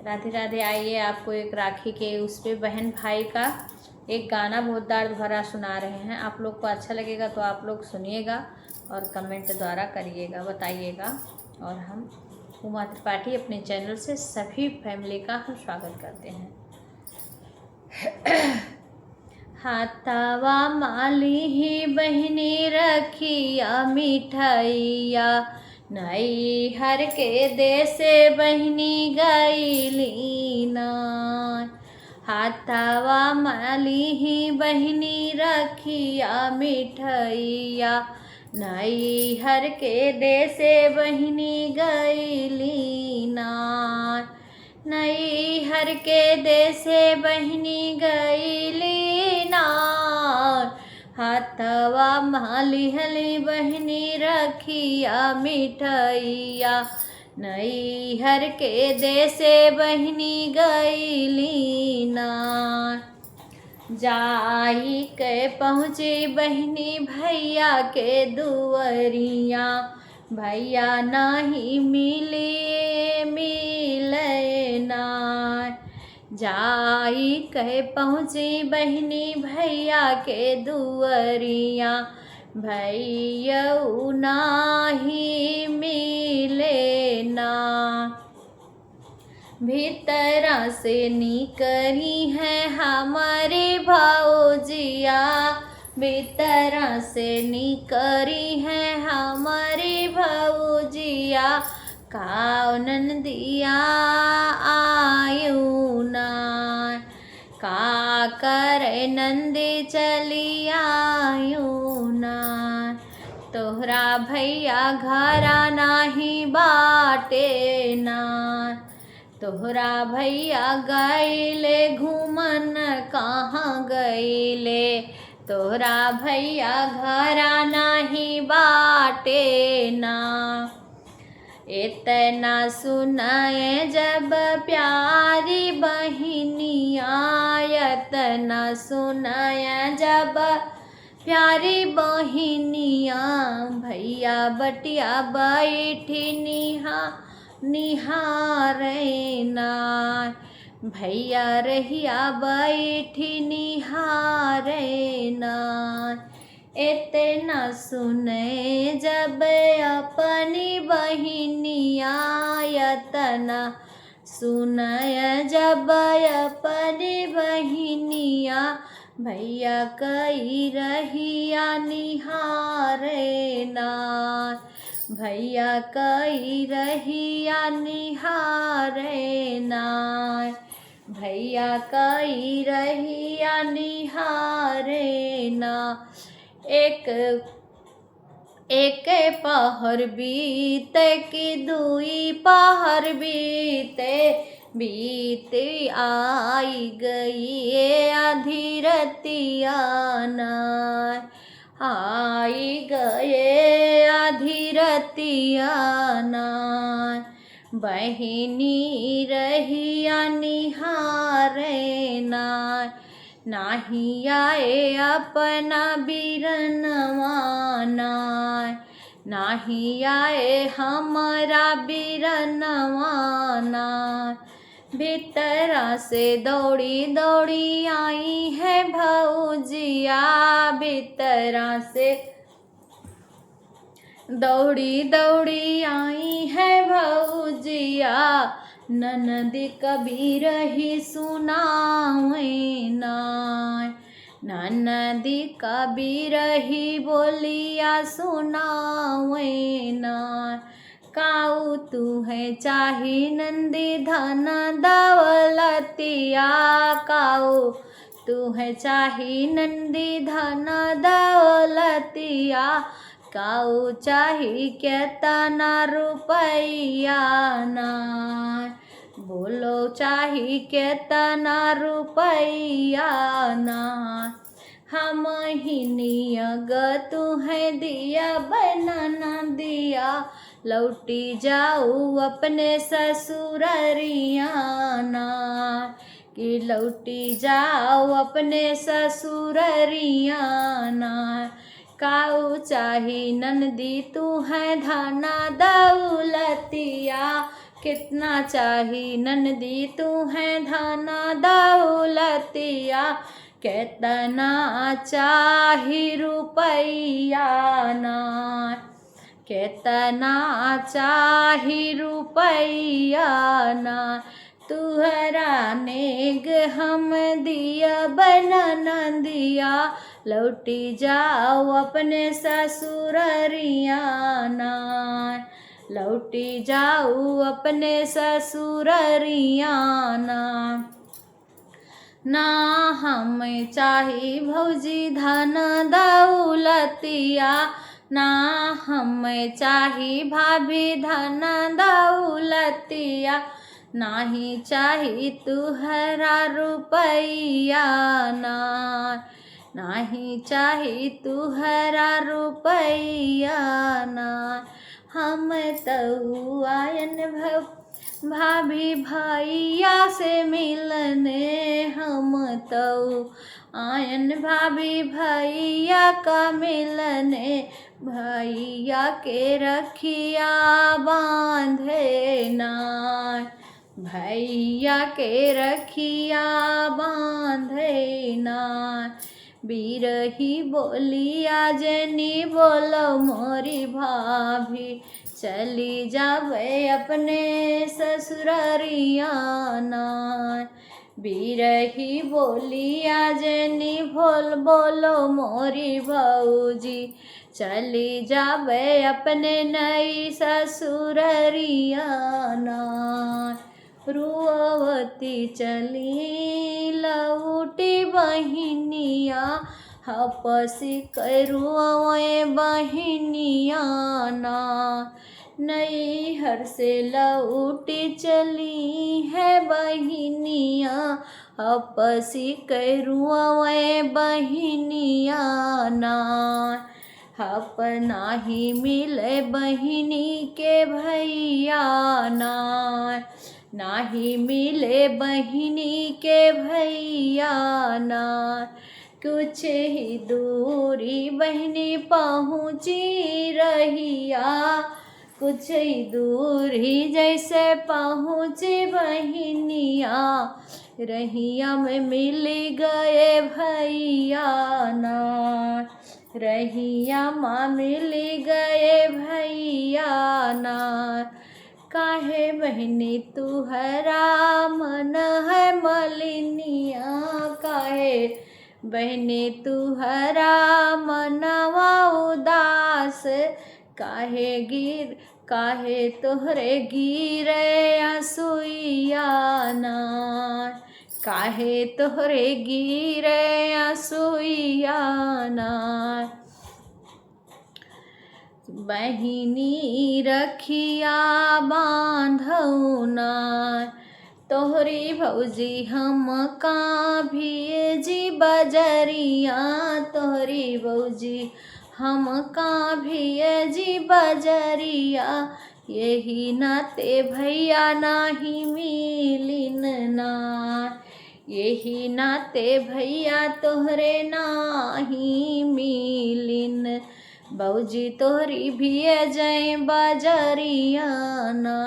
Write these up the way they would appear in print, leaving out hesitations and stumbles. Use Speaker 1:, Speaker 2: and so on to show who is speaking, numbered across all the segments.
Speaker 1: राधे राधे। आइए आपको एक राखी के उस पे बहन भाई का एक गाना बहुत दर्द भरा सुना रहे हैं। आप लोग को अच्छा लगेगा तो आप लोग सुनिएगा और कमेंट द्वारा करिएगा, बताइएगा। और हम उमा त्रिपाठी अपने चैनल से सभी फैमिली का हम स्वागत करते हैं। हाथावा माली ही बहनी रखिया मिठाइया, नई हर के देसे बहनी गईली ना। हाथावा माली ही बहनी रखिया मिठाइया, नई हर के देसे बहनी गईली ना। नई हर के देसे बहनी गईली नार, हाथवा माली हली बहनी रखिया मिठाइया, नई हर के देसे बहनी गईली नार। जाई के पहुँची बहनी भैया के दुअरिया, भैया नहीं मिले मिले ना। जाई के पहुँची बहनी भैया के दुअरिया, भैया नहीं मिले ना। भीतरा से निकली है हमारे भौजिया, भीतरा से निकली है हमारी भौजिया, काउनन दिया आयु ना। का करे नंदी चली आयु ना। तोहरा भैया घरा नाही बाटे ना। तोहरा भैया गईले घूमन कहाँ गईले, तोहरा भैया घरा नाही बाटे ना। इतना सुनाए जब प्यारी बहनिया, इतना सुनाए जब प्यारी बहनिया, भैया बटिया बैठी निहारे ना। भैया रहिया बैठी निहारे ना। इतना सुने जब अपनी बहनिया, इतना सुने जब अपनी बहनिया, भैया कई रहिया निहारे ना। भैया कई रहिया निहारे ना। भैया कई रहिया निहारे ना। एक पहर बीते कि दुई पहर बीते, बीते आई गई आधी रतिया ना। आई गए आधी रतिया ना। बहनी रहिया निहारे ना। नाही आए अपना बिरनवा ना। नाही आए हमारा बिरनवा ना। भीतरा से दौड़ी दौड़ी आई है भौजिया, भीतरा से दौड़ी दौड़ी आई है भौजिया, ननदी कबीर ही सुनावे ना। ननदी कबीर ही बोलिया सुनावे ना। काऊ तू है चाही नंदी धन दौलतिया, काऊ तू है चाही नंदी धन दौलतिया, काऊ चाही केतना रुपैया ना। बोलो चाही केतना रुपैया ना। हम ही नियग तू है दिया बनना दिया, लौटी जाऊ अपने ससुररिया ना। कि लौटी जाओ अपने ससुररिया ना। काऊ चाही नंदी तू है धना दौलतिया, कितना चाही ननदी तू है धना दौलतिया, कितना चाही रुपैया ना, कितना चाही रुपैया ना, तुहरा नेग हम दिया बनन दिया, लौटी जाओ अपने ससुररिया ना, लौटी जाऊ अपने ससुररिया ना। ना हम चाही भौजी धन दौलतिया, ना हम चाही भाभी धन दौलतिया, नाही चाही तुहरा रुपैया ना, नाही चाही तुहरा रुपैया ना। हम तो आयन भाभी भैया से मिलने, हम तो आयन भाभी भैया का मिलने, भैया के रखिया बांधे ना, भैया के रखिया बांधे ना। बिरही बोलिया जनी बोलो मोरी भाभी, चली जावे अपने ससुररिया ना। बिरही बोलिया जनी बोलो मोरी भौजी, चली जावे अपने नई ससुररिया ना। रुअवती चली लौटी बहिनिया, हपसी करुए बहिनिया ना। नैहर से लौटी चली है बहिनिया, हपसी करुए बहिनिया ना। अपना ही मिले बहिनी के भैया ना, नाही मिले बहिनी के भैया ना। कुछ ही दूरी बहिनी पहुँची रहिया, कुछ ही दूरी जैसे पहुँची बहिनिया, रहिया में मिल गए भैया ना, रहिया माँ मिल गए भैया ना। काहे बहिनी तुहरा मन है मलिनिया, काहे बहिनी तुहरा मनवा उदास, काहे तोहरे गिरे आंसुइया ना, काहे तोहरे गिरे आंसुइया ना। बहिनी रखिया बांधऊ ना, तोहरी भौजी हम का भी जी बजरिया, तोहरी भौजी हम का भी जी बजरिया, यही नाते भैया नाही मिलिन ना, यही नाते भैया तोहरे नाही मिलिन। भौजी तोहरी भी जय बजरिया ना,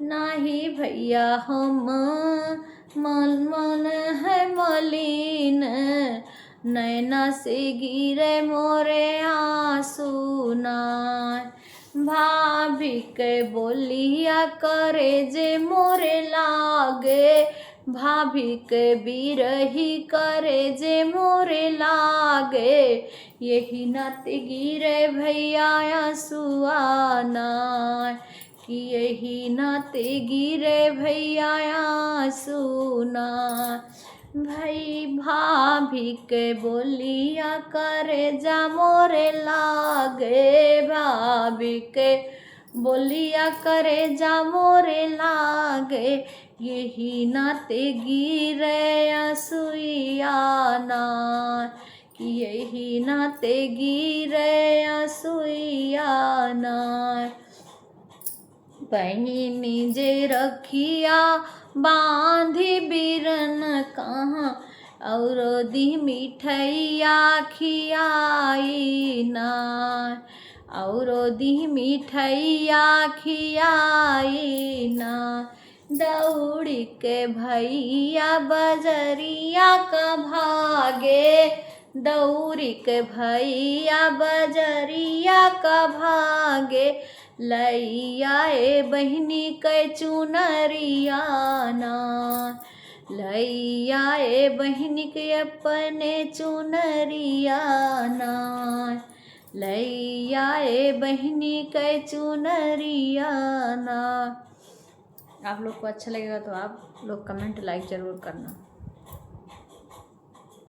Speaker 1: नाही भैया हम मन है मलिन, नैना से गिरे मोरे आंसू ना। भाभी के बोलिया करे जे मोरे लागे, भाभी के बिरही करे जे मोरे लागे, यही नाते गिरे भैया आंसुआ ना, कि यही नाते गिरे भैया आंसू ना। भाई भाभी के बोलिया करे जा मोरे लागे, भाभी के बोलिया करे जा मोरे लागे, यही नाते गिरे आंसुइया ना, कि यही नाते गिरे आंसुइया ना। बहिनी जे रखिया बांधी बिरन कहाँ, और दी मिठैया खियाई ना, औरो दी मिठैया खियाई ना। दौड़ी के भैया बजरिया का भागे, दौड़ी के भैया बजरिया का भागे। लैया ए बहिनी के चुनरिया ना, लैया ए बहिनी के अपने चुनरिया ना। लैया ए बहिनी के चुनरिया ना। आप लोग को अच्छा लगेगा तो आप लोग कमेंट लाइक ज़रूर करना।